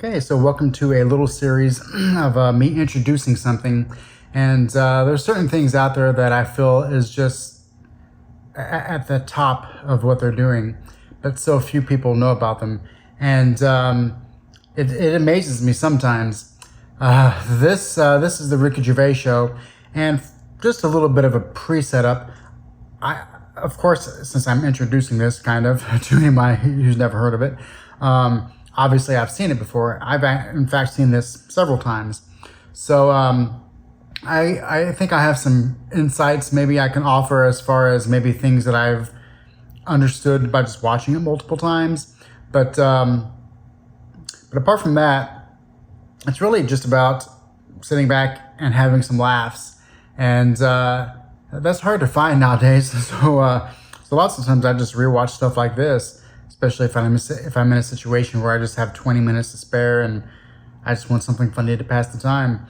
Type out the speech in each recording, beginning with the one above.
Okay, so welcome to a little series of me introducing something. And there's certain things out there that I feel is just at the top of what they're doing, but so few people know about them. And it amazes me sometimes. This is the Ricky Gervais Show, and just a little bit of a pre-setup. Of course, since I'm introducing this kind of to anybody who's never heard of it, obviously I've seen it before. I've in fact seen this several times. So I think I have some insights maybe I can offer as far as maybe things that I've understood by just watching it multiple times. But apart from that, it's really just about sitting back and having some laughs. And that's hard to find nowadays. So lots of times I just rewatch stuff like this, especially if I'm in a situation where I just have 20 minutes to spare and I just want something funny to pass the time.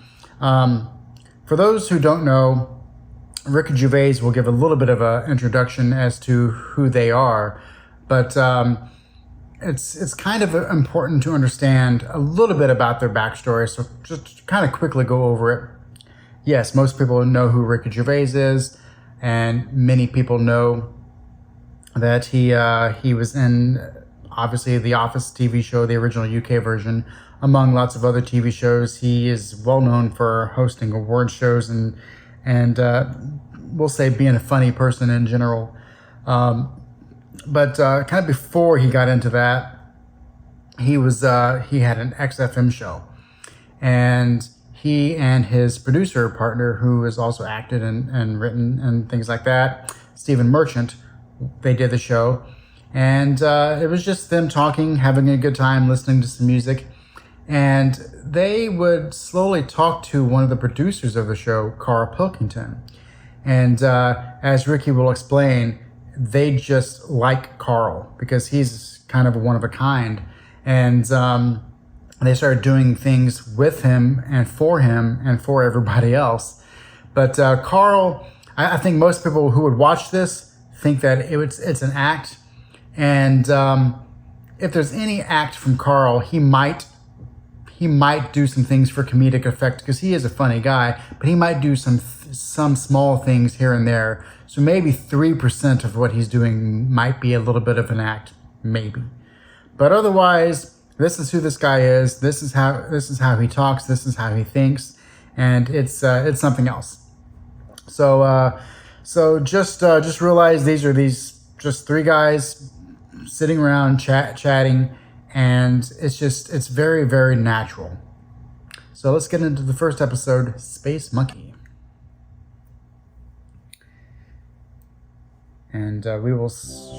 For those who don't know, Ricky Gervais will give a little bit of an introduction as to who they are, but it's kind of important to understand a little bit about their backstory. So just to kind of quickly go over it. Yes, most people know who Ricky Gervais is, and many people know that he was in, obviously, the Office TV show, the original UK version, among lots of other TV shows. He is well known for hosting award shows and we'll say being a funny person in general. But kind of before he got into that, he had an XFM show, and he and his producer partner, who has also acted and written and things like that, Stephen Merchant, they did the show. And it was just them talking, having a good time, listening to some music. And they would slowly talk to one of the producers of the show, Carl Pilkington. And as Ricky will explain, they just like Carl because he's kind of one of a kind. And they started doing things with him and for everybody else. But Carl, I think most people who would watch this think that it's an act. And if there's any act from Carl, he might do some things for comedic effect because he is a funny guy, but he might do some small things here and there. So maybe 3% of what he's doing might be a little bit of an act, maybe. But otherwise, this is who this guy is. This is how he talks. This is how he thinks, and it's something else. So just realize these just three guys sitting around chatting, and it's very, very natural. So let's get into the first episode, Space Monkey. And we will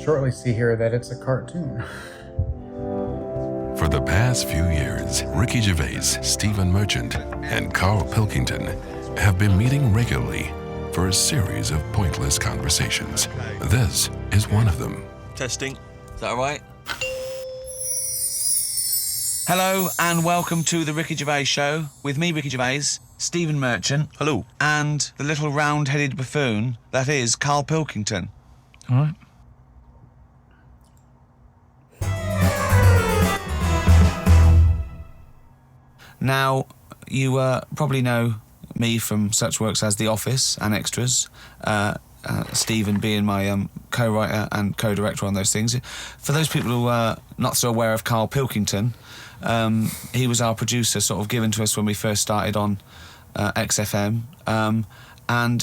shortly see here that it's a cartoon. For the past few years, Ricky Gervais, Stephen Merchant, and Carl Pilkington have been meeting regularly for a series of pointless conversations. This is one of them. Testing. Is that all right? Hello and welcome to the Ricky Gervais Show with me, Ricky Gervais, Stephen Merchant. Hello. And the little round-headed buffoon that is Carl Pilkington. All right. Now, you probably know me from such works as The Office and Extras, Stephen being my co-writer and co-director on those things. For those people who are not so aware of Carl Pilkington, he was our producer, sort of given to us when we first started on XFM. And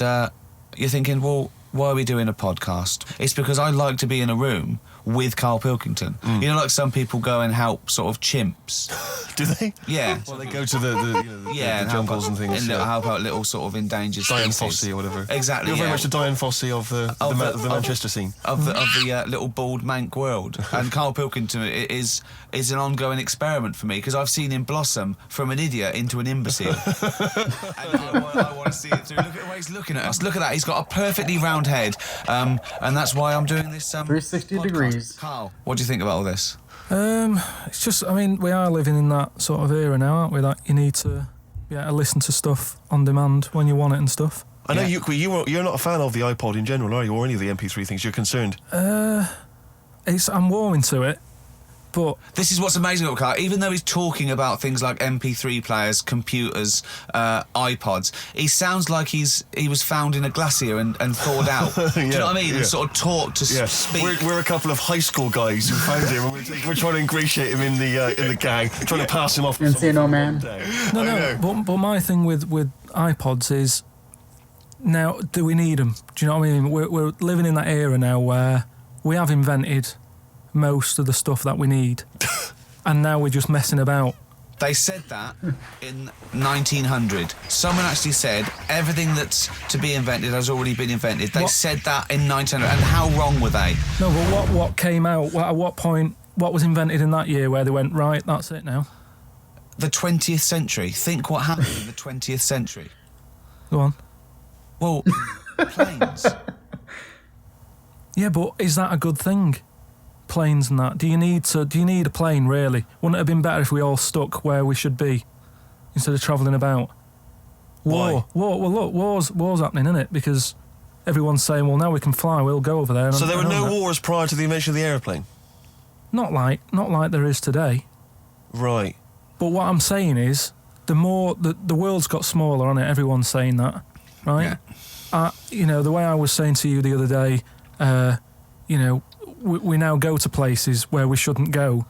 you're thinking, well, why are we doing a podcast? It's because I like to be in a room with Carl Pilkington. You know, like some people go and help sort of chimps. Do they? Yeah. Well, they go to the jungles and things. And help out little sort of endangered Diane species. Fossey or whatever. Exactly. You're very much the Diane Fossey of the Manchester scene. Of the little bald mank world. And Carl Pilkington is an ongoing experiment for me because I've seen him blossom from an idiot into an imbecile. And I want to see it through. Look at the way he's looking at us. Look at that. He's got a perfectly round head. And that's why I'm doing this 360 podcast. degrees. Carl, what do you think about all this? It's just, I mean, we are living in that sort of era now, aren't we? That you need to be able to listen to stuff on demand when you want it and stuff. I know you're not a fan of the iPod in general, are you? Or any of the MP3 things? You're concerned? I'm warming to it. But this is what's amazing about Carl. Even though he's talking about things like MP3 players, computers, iPods, he sounds like he was found in a glacier and thawed out. Do you know what I mean? And sort of taught to speak. We're a couple of high school guys who found him, and we're trying to ingratiate him in the gang, trying to pass him off. And say no, man. No. But my thing with iPods is, now, do we need them? Do you know what I mean? We're living in that era now where we have invented most of the stuff that we need, and now we're just messing about. They said that in 1900. Someone actually said everything that's to be invented has already been invented. They said that in 1900, and how wrong were they? No, but what came out? At what point? What was invented in that year where they went, right, that's it now? The 20th century. Think what happened in the 20th century. Go on. Well, planes. Yeah, but is that a good thing? Planes and that. Do you need a plane, really? Wouldn't it have been better if we all stuck where we should be instead of travelling about? War. Well, look, war's happening, isn't it? Because everyone's saying, well, now we can fly, we'll go over there. So there were no wars prior to the invention of the aeroplane? Not like there is today. Right. But what I'm saying is, the world's got smaller, hasn't it? Everyone's saying that, right? Yeah. The way I was saying to you the other day, we now go to places where we shouldn't go.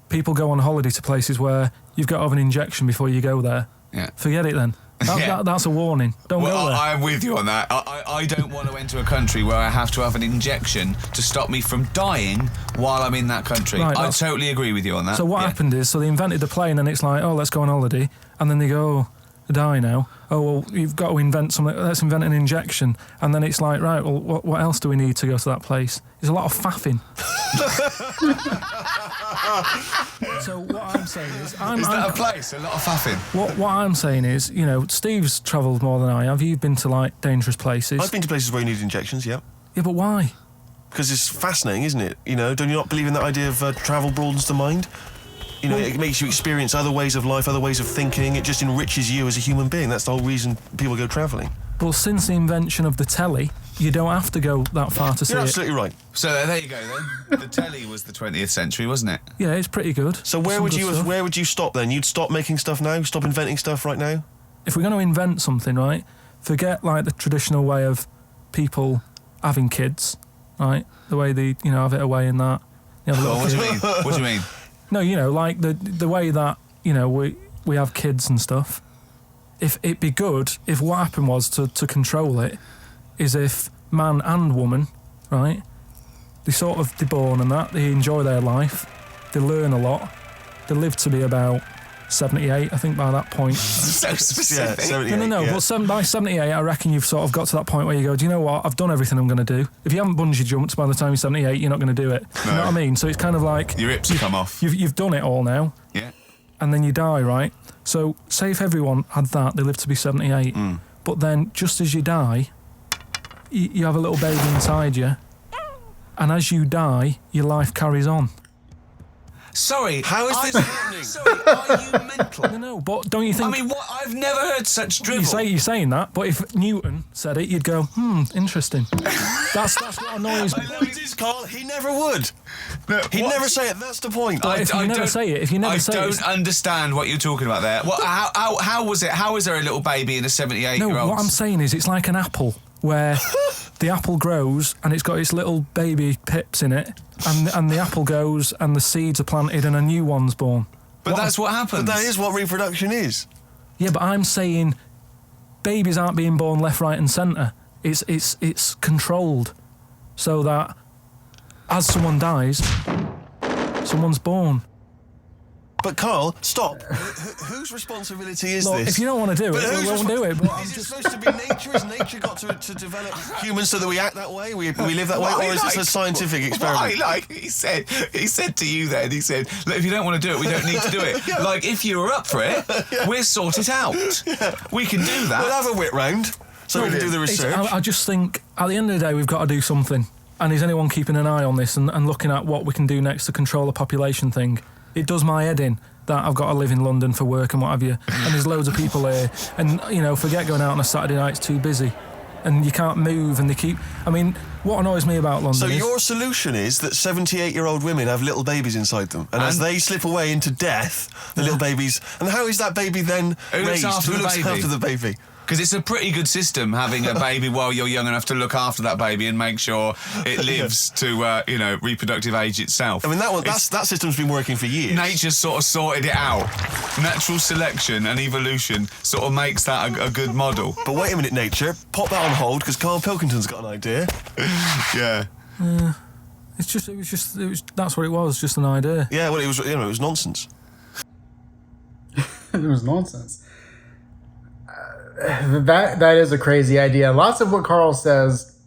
People go on holiday to places where you've got to have an injection before you go there. Yeah. Forget it then. That's a warning. Don't go there. I'm with you on that. I don't want to enter a country where I have to have an injection to stop me from dying while I'm in that country. Right, I totally agree with you on that. So what happened is, they invented the plane, and it's like, oh, let's go on holiday, and then they go, oh, die now. Oh, well, you've got to invent something. Let's invent an injection. And then it's like, right, well, what else do we need to go to that place? There's a lot of faffing. So what I'm saying is... Is that a place? A lot of faffing? What I'm saying is, Steve's travelled more than I have. You've been to, like, dangerous places. I've been to places where you need injections, yeah. Yeah, but why? Because it's fascinating, isn't it? Do you not believe in that idea of travel broadens the mind? It makes you experience other ways of life, other ways of thinking. It just enriches you as a human being. That's the whole reason people go travelling. Well, since the invention of the telly, you don't have to go that far to see it. You're absolutely right. So there you go then. The telly was the 20th century, wasn't it? Yeah, it's pretty good. So where would you stop then? You'd stop making stuff now? Stop inventing stuff right now? If we're going to invent something, right, forget like the traditional way of people having kids, right? The way they, have it away in that. What do you mean? What do you mean? No, like the way that, we have kids and stuff. If it'd be good if what happened was to control it is if man and woman, right, they're born and that, they enjoy their life, they learn a lot, they live to be about 78, I think, by that point. So specific. Yeah, 78, No. yeah. But by 78, I reckon you've sort of got to that point where you go, do you know what? I've done everything I'm going to do. If you haven't bungee jumped by the time you're 78, you're not going to do it. No. You know what I mean? So it's kind of like... Your hips come off. You've done it all now. Yeah. And then you die, right? So say if everyone had that, they live to be 78. But then just as you die, you have a little baby inside you. And as you die, your life carries on. Sorry. How is this happening? Sorry, are you mental? No, but don't you think... I mean, what? I've never heard such drivel. You're saying that, but if Newton said it, you'd go, interesting. That's what annoys me. Carl, he never would. No, He'd never say it, that's the point. But if you never say it, I don't understand what you're talking about there. How was it? How is there a little baby in a 78-year-old? No, what I'm saying is it's like an apple, where the apple grows and it's got its little baby pips in it, and the apple goes and the seeds are planted and a new one's born. But that's what happens. But that is what reproduction is. Yeah, but I'm saying babies aren't being born left, right and centre. It's controlled so that as someone dies, someone's born. But Carl, stop. Whose responsibility is Look, this? if you don't want to do it, we won't do it. But is it supposed to be nature? Has nature got to develop humans so that we act that way? We live that way? Or is this a scientific experiment? He said to you then, he said, look, if you don't want to do it, we don't need to do it. Like, if you were up for it, we'll sort it out. We can do that. We'll have a whip round so we can do the research. I just think, at the end of the day, we've got to do something. And is anyone keeping an eye on this and looking at what we can do next to control the population thing? It does my head in that I've got to live in London for work and what have you, and there's loads of people here, and forget going out on a Saturday night, it's too busy. and you can't move, and they keep. I mean, what annoys me about London So is your solution is that 78-year-old women have little babies inside them, and as they slip away into death, the little babies. And how is that baby then Who looks raised? after Who the looks baby? after the baby? Because it's a pretty good system having a baby while you're young enough to look after that baby and make sure it lives to, reproductive age itself. I mean, that system's been working for years. Nature's sort of sorted it out. Natural selection and evolution sort of makes that a good model. But wait a minute, nature. Pop that on hold, because Carl Pilkington's got an idea. Yeah. That's what it was, just an idea. Yeah, well, it was nonsense. It was nonsense. That is a crazy idea. Lots of what Carl says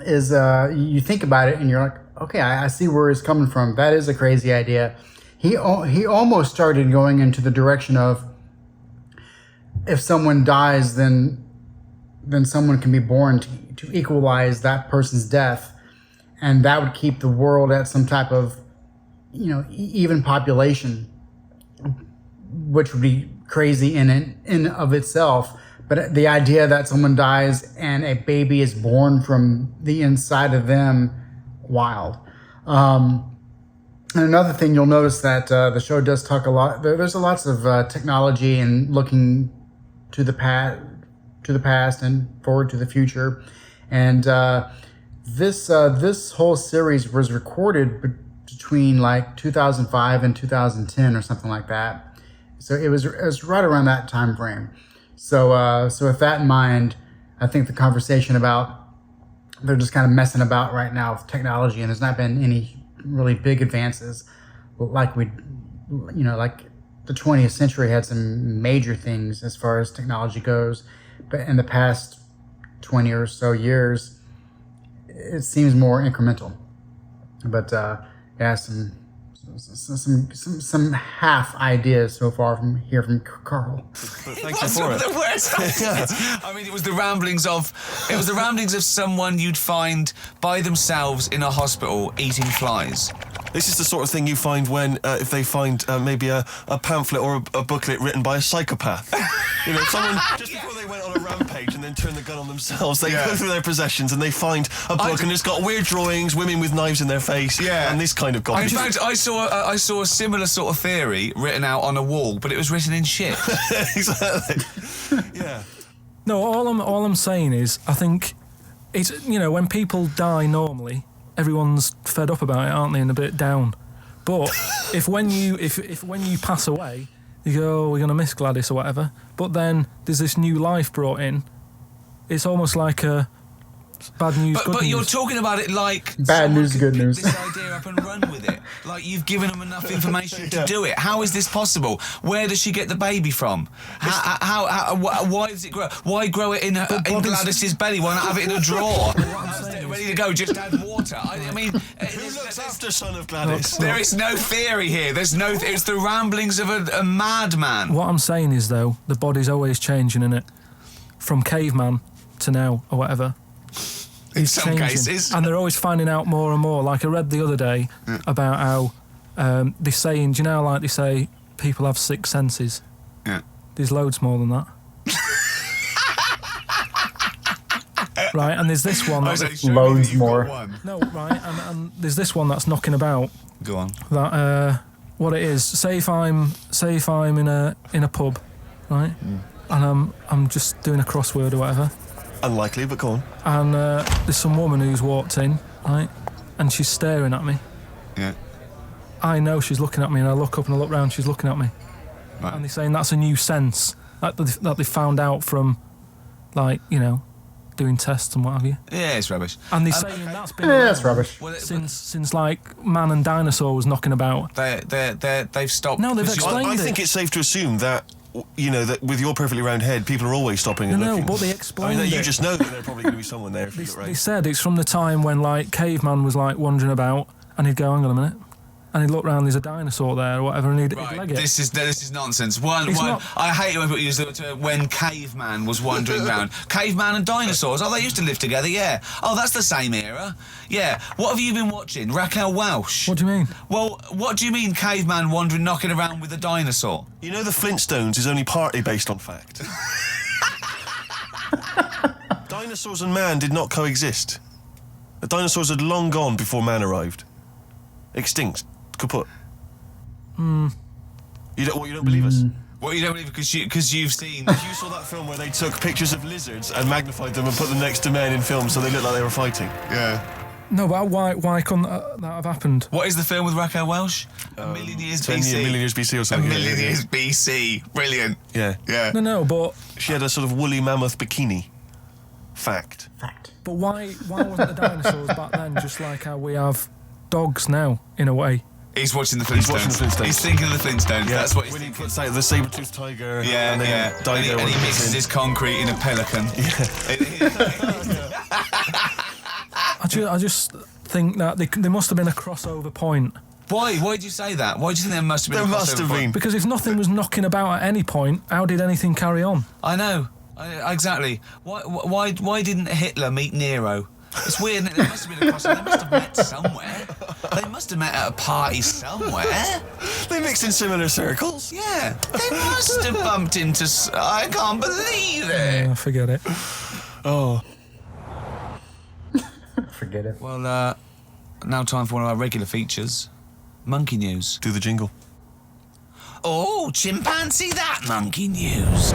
is you think about it and you're like, okay, I see where he's coming from. That is a crazy idea. He almost started going into the direction of if someone dies, then someone can be born to equalize that person's death, and that would keep the world at some type of even population, which would be crazy in of itself. But the idea that someone dies and a baby is born from the inside of them, wild. And another thing you'll notice that the show does talk a lot. There's lots of technology and looking to the past and forward to the future. And this whole series was recorded between like 2005 and 2010 or something like that. So it was right around that time frame. So with that in mind, I think the conversation about they're just kind of messing about right now with technology, and there's not been any really big advances like the 20th century had some major things as far as technology goes, but in the past 20 or so years, it seems more incremental. But some half ideas so far from Carl. But thank you for it. The worst I mean, it was the ramblings of someone you'd find by themselves in a hospital eating flies. This is the sort of thing you find when if they find maybe a pamphlet or a booklet written by a psychopath. Someone just before they went on a rampage and then turned the gun on themselves, they go through their possessions and they find a book and it's got weird drawings, women with knives in their face, and this kind of In garbage. fact, I saw a similar sort of theory written out on a wall, but it was written in shit. Exactly. Yeah. No, all I'm saying is, I think it's when people die normally, everyone's fed up about it, aren't they, and a bit down. But if when you pass away, you go, oh, we're gonna miss Gladys or whatever. But then there's this new life brought in. It's almost like a bad news, good But news. you're talking about it like Bad someone neus, could good pick news. this idea up and run with it. Like you've given them enough information to do it. How is this possible? Where does she get the baby from? Why does it grow? Why grow it in Gladys's belly? Why not have it in a drawer? Ready to go, just add water. I mean, Who looks after son of Gladys? there is no theory here. It's the ramblings of a madman. What I'm saying is, though, the body's always changing, innit? From caveman to now, or whatever. In some cases. And they're always finding out more and more. Like I read the other day about how they're saying, do you know, like they say, people have six senses. Yeah. There's loads more than that. Right, and there's this one. Loads more. No, right, and there's this one that's knocking about. Go on. That what it is. Say if I'm in a pub, right, and I'm just doing a crossword or whatever. Unlikely, but go on. And there's some woman who's walked in, right, and she's staring at me. Yeah. I know she's looking at me, and I look up and I look round, she's looking at me. Right. And they're saying that's a new sense that they found out from, like, doing tests and what have you. Yeah, it's rubbish. And they're saying that's been Yeah, that's rubbish. Well, since like man and dinosaur was knocking about. they've stopped. No, they've because explained I think it's safe to assume that, that with your perfectly round head, people are always stopping and No, looking. but they explained You it. just know that there's probably going to be someone there if you look They right. said it's from the time when like caveman was like wandering about, and he'd go, hang on a minute, and he'd look round, there's a dinosaur there or whatever, and he'd Right, leg it. this is nonsense. One. Not- I hate it when people use the term when caveman was wandering around. Caveman and dinosaurs. Oh, they used to live together. Yeah. Oh, that's the same era. Yeah. What have you been watching? Raquel Welch. What do you mean? Well, what do you mean caveman wandering, knocking around with a dinosaur? You know the Flintstones is only partly based on fact. Dinosaurs and man did not coexist. The dinosaurs had long gone before man arrived. Extinct. Kaput. You don't believe us? Well, you don't believe because you've seen. You saw that film where they took pictures of lizards and magnified them and put them next to men in films so they looked like they were fighting. Yeah. No, but why couldn't that have happened? What is the film with Raquel Welch? A million years BC. A million years BC or A something. million years BC. Brilliant. Yeah. Yeah. No, but She had a sort of woolly mammoth bikini. Fact. but why wasn't the dinosaurs back then just like how we have dogs now, in a way? He's watching the Flintstones. He's thinking of the Flintstones. That's what he's when he thinking. puts out the saber-toothed tiger. Yeah, and then yeah. Dido And when he it mixes gets in. his concrete in a pelican. I just think that there must have been a crossover point. Why? Why did you say that? Why do you think there must have been There a must crossover have point? been. Because if nothing was knocking about at any point, how did anything carry on? I know. Exactly. Why didn't Hitler meet Nero? It's weird, isn't it? There must have been a crossover. They must have met somewhere. They must have met at a party somewhere. They mixed in similar circles. Yeah. They must have bumped into... I can't believe it. Forget it. Oh. Forget it. Well, now time for one of our regular features. Monkey news. Do the jingle. Oh, chimpanzee that monkey news.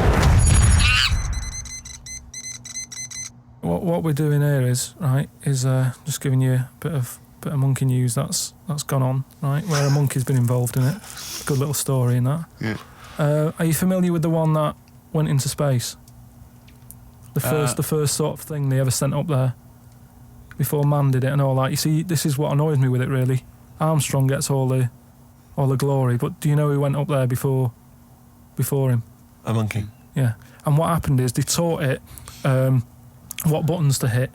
What we're doing here is just giving you a bit of monkey news that's gone on, right? Where a monkey's been involved in it. Good little story in that. Yeah. Are you familiar with the one that went into space? The first sort of thing they ever sent up there before man did it and all that. You see, this is what annoys me with it really. Armstrong gets all the glory, but do you know who went up there before him? A monkey. Yeah. And what happened is they taught it what buttons to hit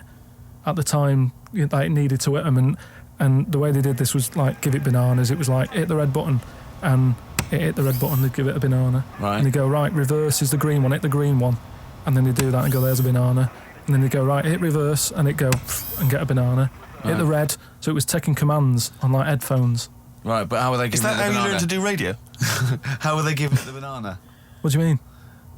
at the time it needed to hit them, and the way they did this was like give it bananas. It was like hit the red button, and it hit the red button, they'd give it a banana. Right. And they go, right, reverse is the green one, hit the green one. And then they do that and go, there's a banana. And then they go, right, hit reverse, and it go and get a banana. Right. Hit the red, so it was taking commands on like headphones. Right, but how were they Is giving that it the how you banana? learn to do radio? How were they giving it the banana? What do you mean?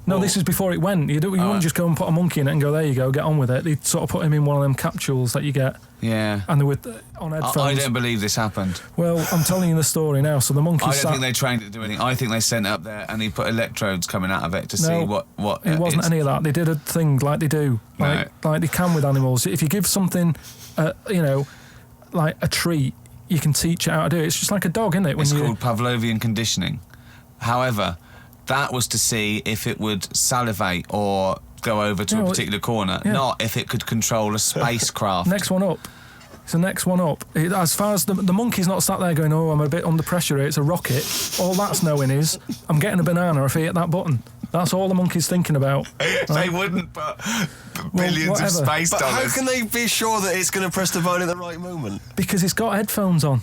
No, Well- this is before it went. You wouldn't just go and put a monkey in it and go, there you go, get on with it. They'd sort of put him in one of them capsules that you get, Yeah. and they were on headphones. I don't believe this happened. Well, I'm telling you the story now. So the monkey I don't sat... think they trained it to do anything. I think they sent it up there and he put electrodes coming out of it to see what. It wasn't any of that. They did a thing like they do, like they can with animals. If you give something, like a treat, you can teach it how to do it. It's just like a dog, isn't it? It's called Pavlovian conditioning. However, that was to see if it would salivate or go over to a particular corner, not if it could control a spacecraft. Next one up. It's the next one up. As far as the monkey's not sat there going, oh, I'm a bit under pressure here, it's a rocket. All that's knowing is, I'm getting a banana if I hit that button. That's all the monkey's thinking about. They wouldn't put billions of whatever. space But dollars. how can they be sure that it's going to press the button at the right moment? Because he's got headphones on.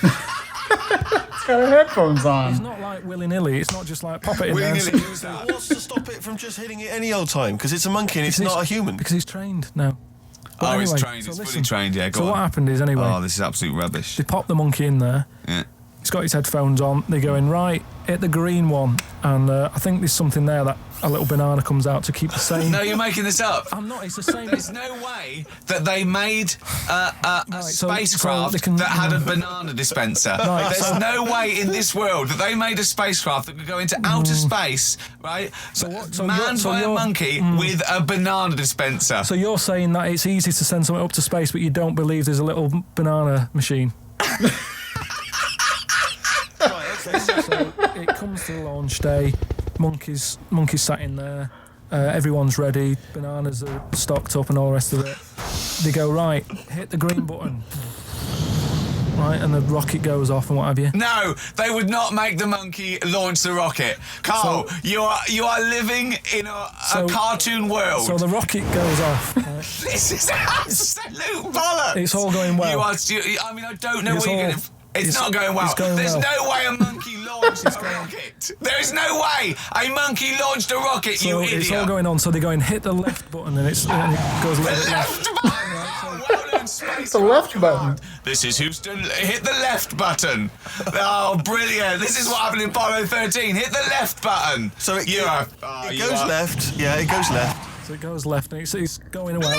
It's got headphones It's on. not like willy-nilly. It's not just like pop it in there. Willy-nilly use that. What's to stop it from just hitting it any old time? Because it's a monkey and it's Because not a human. Because he's trained now. But It's anyway, trained. so It's listen. fully trained. Yeah, go So on. what happened is, anyway, Oh, this is absolute rubbish. they pop the monkey in there. Yeah. He's got his headphones on. They're going, right, hit the green one. And I think there's something there that a little banana comes out to keep the same. No, you're making this up. I'm not. It's the same. There's no way that they made a so spacecraft they can- that had a banana dispenser. Right, There's so- no way in this world that they made a spacecraft that could go into outer space, right? So what- so manned you're- so by a you're- monkey with a banana dispenser. So you're saying that it's easy to send something up to space, but you don't believe there's a little banana machine? So it comes to the launch day. Monkeys sat in there. Everyone's ready. Bananas are stocked up and all the rest of it. They go, right, hit the green button. Right, and the rocket goes off and what have you. No, they would not make the monkey launch the rocket. Carl, So- you are living in a cartoon world. So the rocket goes off. Right? This is absolute bollocks. It's all going well. I don't know It's what you're all- going to... It's it's- not going well. it's going There's well. no way a monkey launched a rocket. There is no way a monkey launched a rocket, So you idiot. it's all going on. So they're going, hit the left button, and it goes a little bit left. Left button. Well done, Space The left Command. button. This is Houston. Hit the left button. Oh, brilliant. This is what happened in Apollo 13. Hit the left button. So it You goes are- left. Yeah, it goes left. So it goes left and it's going away.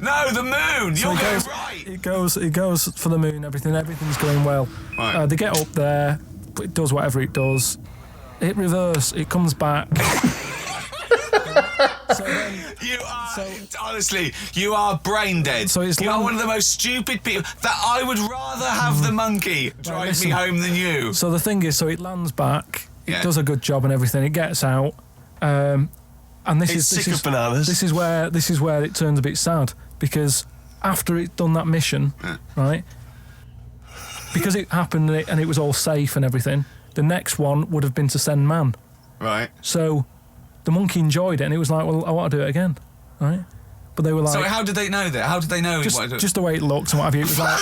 No, the moon. So You're it going goes, right. it goes for the moon. Everything's going well. Right. They get up there. It does whatever it does. It reverse. It comes back. So then, Honestly, you are brain dead. So it's you are one of the most stupid people. That I would rather have the monkey drive listen. me home than you. So the thing is, so it lands back. Yeah. It does a good job and everything. It gets out. And It's sick of bananas. This is where it turns a bit sad, because after it's done that mission, right? Because it happened and it was all safe and everything. The next one would have been to send man. Right. So the monkey enjoyed it, and it was like, well, I want to do it again, right? But they were like, So how did they know that? How did they know? just the way it looked and what have you. It was like,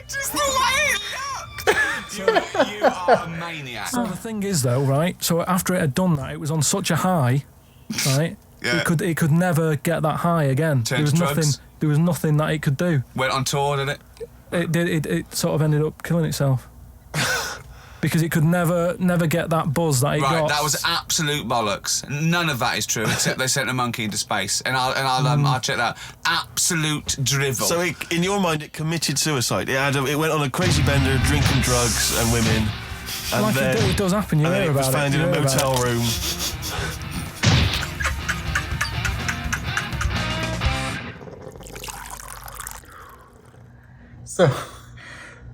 Just the way it looked. You are a maniac. so the thing is though, right? So after it had done that, it was on such a high, right? Yeah. It could never get that high again. Turned to drugs. There was nothing that it could do. Went on tour, did it? It sort of ended up killing itself. Because it could never get that buzz that it got. Right, that was absolute bollocks. None of that is true, except they sent a monkey into space, and I'll check that. Absolute drivel. So in your mind, it committed suicide. It went on a crazy bender, drinking drugs and women, and like then it does happen. You and then hear it was about found it. in You a hear about motel it. room. So,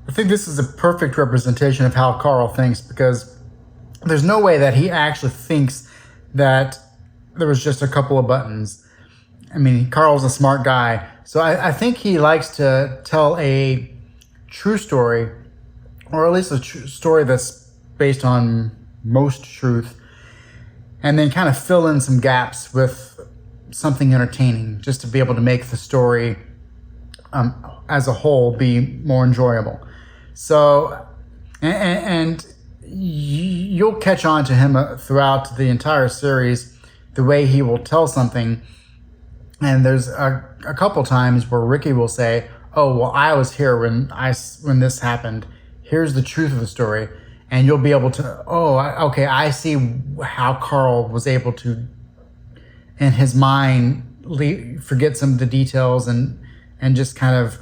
I think this is a perfect representation of how Carl thinks, because there's no way that he actually thinks that there was just a couple of buttons. I mean, Carl's a smart guy, so I think he likes to tell a true story, or at least a story that's based on most truth, and then kind of fill in some gaps with something entertaining, just to be able to make the story as a whole be more enjoyable. So, and you'll catch on to him throughout the entire series, the way he will tell something. And there's a couple times where Ricky will say, "Oh, well, I was here when this happened. Here's the truth of the story," and you'll be able to, okay, I see how Carl was able to, in his mind, forget some of the details and just kind of.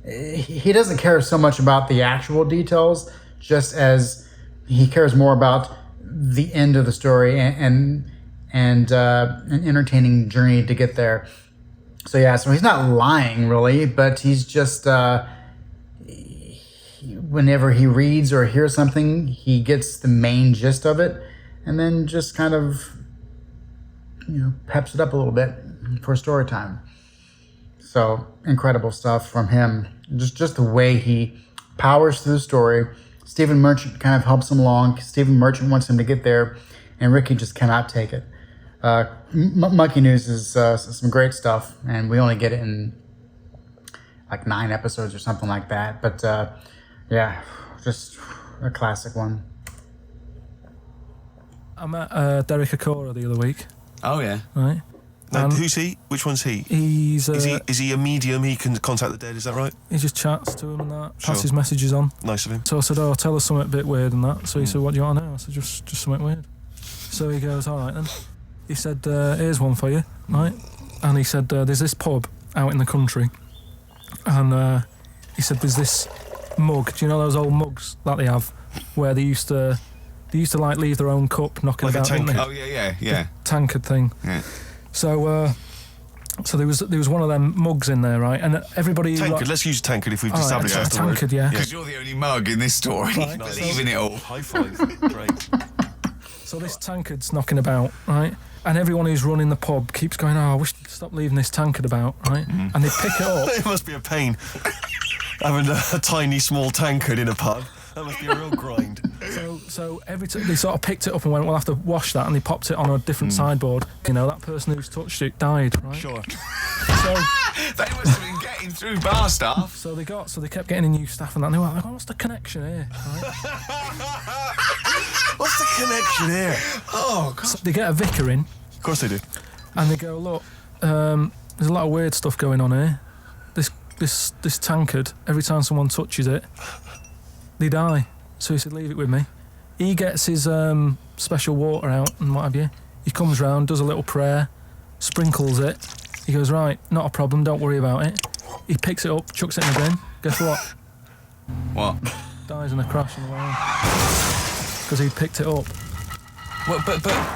He doesn't care so much about the actual details, just as he cares more about the end of the story and an entertaining journey to get there. So yeah, so he's not lying really, but he's just whenever he reads or hears something, he gets the main gist of it, and then just kind of peps it up a little bit for story time. So incredible stuff from him. Just the way he powers through the story. Stephen Merchant kind of helps him along. Stephen Merchant wants him to get there, and Ricky just cannot take it. Monkey News is some great stuff, and we only get it in like 9 episodes or something like that. But yeah, just a classic one. I met Derek Akora the other week. Oh yeah. Right. Now, who's he? Which one's he? He's Is he a medium? He can contact the dead. Is that right? he just chats to him and that, Sure. passes messages on. Nice of him. So I said, "Oh, tell us something a bit weird and that." So he said, "What do you want to know?" I said, "Just something weird." So he goes, "All right then." He said, "Here's one for you, right?" And he said, "There's this pub out in the country, and he said there's this mug. Do you know those old mugs that they have, where they used to like leave their own cup knocking Like a about, didn't they? tankard. Oh yeah. Tankard thing." Yeah. So there was one of them mugs in there, right? And everybody Tankard. Let's use tankard if we've All right, established a that's the word. tankard, yeah. Because you're the only mug in this story. Right. Believe in it all. High five. Great. So this tankard's knocking about, right? And everyone who's running the pub keeps going, "Oh, I wish they'd stop leaving this tankard about," right? And they pick it up. It must be a pain having a tiny, small tankard in a pub. That must be a real grind. So every time they sort of picked it up and went, "We'll have to wash that," and they popped it on a different sideboard. That person who's touched it died, right? Sure. So They must have been getting through bar staff. so they kept getting new staff and that. And they were like, "What's the connection here?" Right? What's the connection here? Oh God. So they get a vicar in Of course they do. and they go, "Look, there's a lot of weird stuff going on here. This tankard, every time someone touches it, they die." So he said, "Leave it with me." He gets his special water out and what have you. He comes round, does a little prayer, sprinkles it. He goes, right, not a problem, don't worry about it. He picks it up, chucks it in the bin. Guess what? What? Dies in a crash on the way home. Because he picked it up. Well,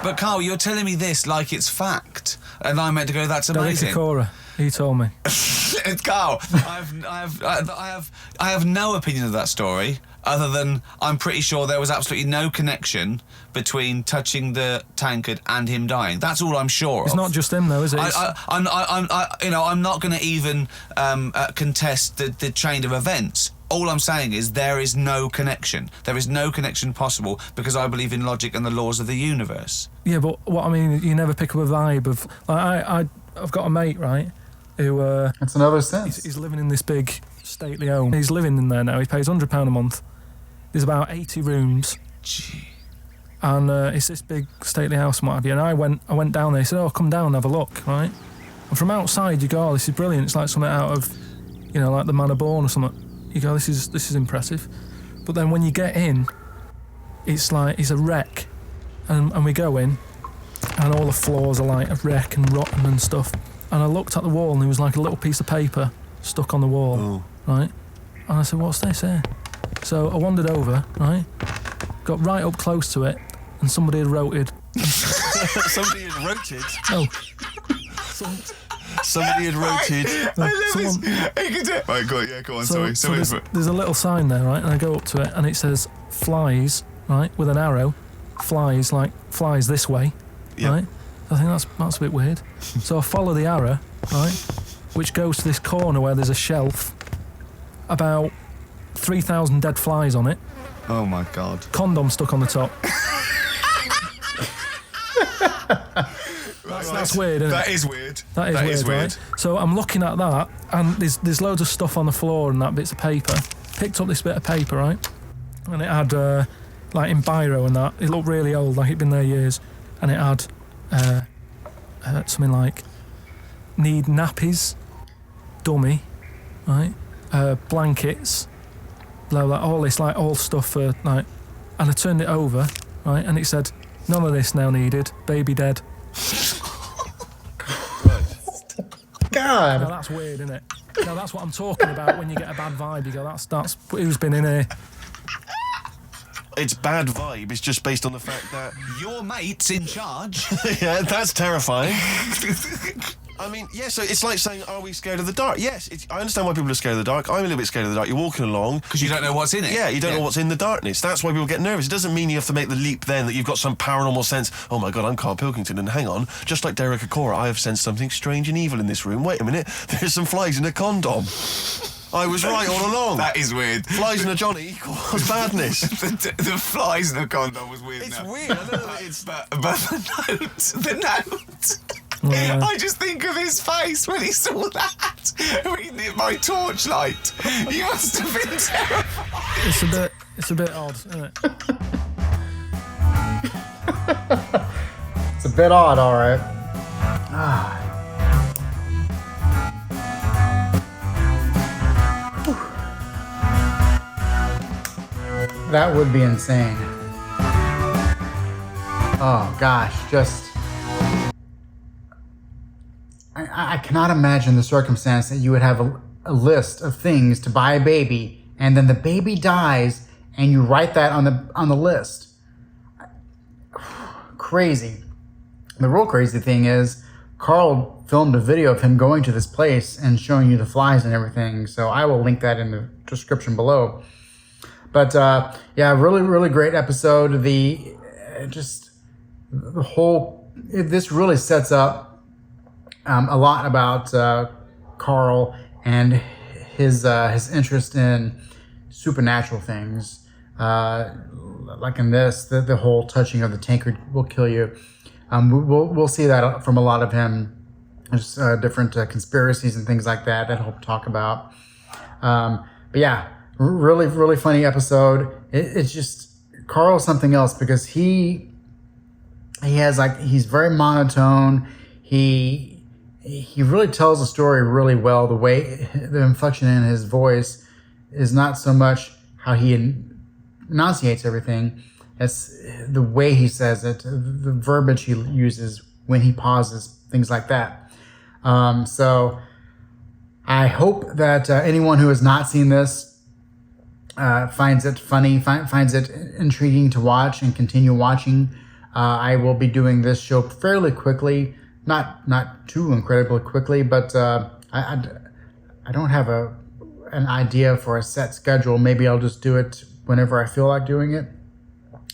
but Carl, you're telling me this like it's fact, and I'm meant to go, that's amazing. Derek Cora, he told me. Carl, I have no opinion of that story, other than I'm pretty sure there was absolutely no connection between touching the tankard and him dying. That's all I'm sure It's of. not just him though, is it? I'm not going to even contest the chain of events. All I'm saying is there is no connection. There is no connection possible because I believe in logic and the laws of the universe. Yeah, but what I mean, you never pick up a vibe of... Like, I've got a mate, right, who... That's another sense. He's living in this big stately home. He's living in there now. He pays £100 a month. There's about 80 rooms. Gee. And it's this big stately house and what have you. And I went down there. He said, oh, come down and have a look, right? And from outside, you go, oh, this is brilliant. It's like something out of, like The Man of Born or something. You go, this is impressive. But then when you get in, it's like, it's a wreck. And we go in, and all the floors are like a wreck and rotten and stuff. And I looked at the wall, and there was like a little piece of paper stuck on the wall, right? And I said, what's this here? So I wandered over, right? Got right up close to it, and somebody had wrote it. Somebody had wrote it. Oh. Somebody had wrote it. Right, go on, So there's a little sign there, right? And I go up to it, and it says flies, right, with an arrow. Flies, like flies this way, right? I think that's a bit weird. So I follow the arrow, right, which goes to this corner where there's a shelf, about 3,000 dead flies on it. Oh my God. Condom stuck on the top. That's weird, isn't it? That is weird. That is weird, right? So I'm looking at that, and there's loads of stuff on the floor and that, bits of paper. Picked up this bit of paper, right? And it had, like in biro and that, it looked really old, like it'd been there years. And it had something like, need nappies, dummy, right? Blankets, blah, blah, all this, like, all stuff for, like... And I turned it over, right? And it said, none of this now needed, baby dead. God. Now that's weird, isn't it? Now that's what I'm talking about when you get a bad vibe. You go, that's who's been in here. It's bad vibe. It's just based on the fact that Your mate's in charge. yeah, that's terrifying. I mean, yeah, so it's like saying, are we scared of the dark? Yes, I understand why people are scared of the dark. I'm a little bit scared of the dark. You're walking along. Because you don't know what's in it. Yeah, you don't know what's in the darkness. That's why people get nervous. It doesn't mean you have to make the leap then that you've got some paranormal sense. Oh my God, I'm Carl Pilkington, and hang on, just like Derek Acora, I have sensed something strange and evil in this room. Wait a minute, there's some flies in a condom. I was right all along. That is weird. Flies in a Johnny equals badness. the flies in the condom was weird. It's now. weird. I don't know. It's But the note. Yeah. I just think of his face when he saw that reading it by torchlight. He must have been terrified. It's a bit odd, isn't it? It's a bit odd, all right. That would be insane. Oh gosh, just... I cannot imagine the circumstance that you would have a list of things to buy a baby, and then the baby dies, and you write that on the list. Crazy. The real crazy thing is, Carl filmed a video of him going to this place and showing you the flies and everything, so I will link that in the description below. But yeah, really, really great episode. This really sets up a lot about Carl and his interest in supernatural things. Like in this, the whole touching of the tankard will kill you. We'll see that from a lot of him. Just different conspiracies and things like that he'll talk about. But yeah, really, really funny episode. It's just Carl's something else because he's very monotone. He really tells the story really well. The way the inflection in his voice is not so much how he enunciates everything, it's the way he says it, the verbiage he uses when he pauses, things like that. So I hope that anyone who has not seen this finds it funny, finds it intriguing to watch and continue watching. I will be doing this show fairly quickly, not too incredibly quickly, but I don't have an idea for a set schedule. Maybe I'll just do it whenever I feel like doing it.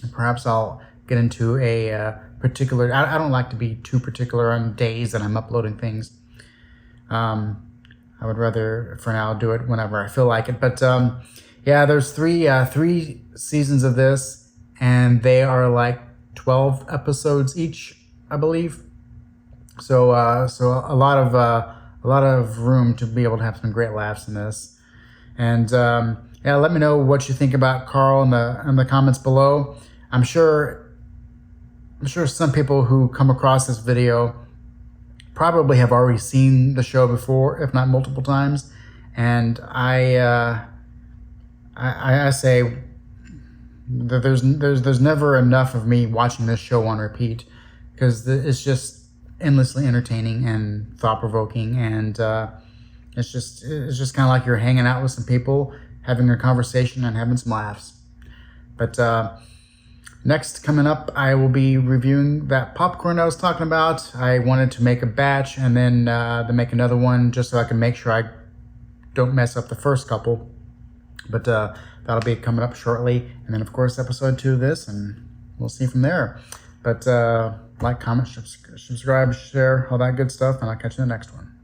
And perhaps I'll get into a particular... I don't like to be too particular on days that I'm uploading things. I would rather, for now, do it whenever I feel like it. But yeah, there's three seasons of this, and they are like 12 episodes each, I believe. So a lot of room to be able to have some great laughs in this. And yeah, let me know what you think about Carl in the comments below. I'm sure some people who come across this video probably have already seen the show before, if not multiple times. And I say that there's never enough of me watching this show on repeat, because it's just endlessly entertaining and thought-provoking, and it's just kind of like you're hanging out with some people, having a conversation and having some laughs. But next, coming up, I will be reviewing that popcorn I was talking about. I wanted to make a batch and then to make another one just so I can make sure I don't mess up the first couple. But that'll be coming up shortly. And then, of course, episode 2 of this, and we'll see from there. But like, comment, subscribe, share, all that good stuff, and I'll catch you in the next one.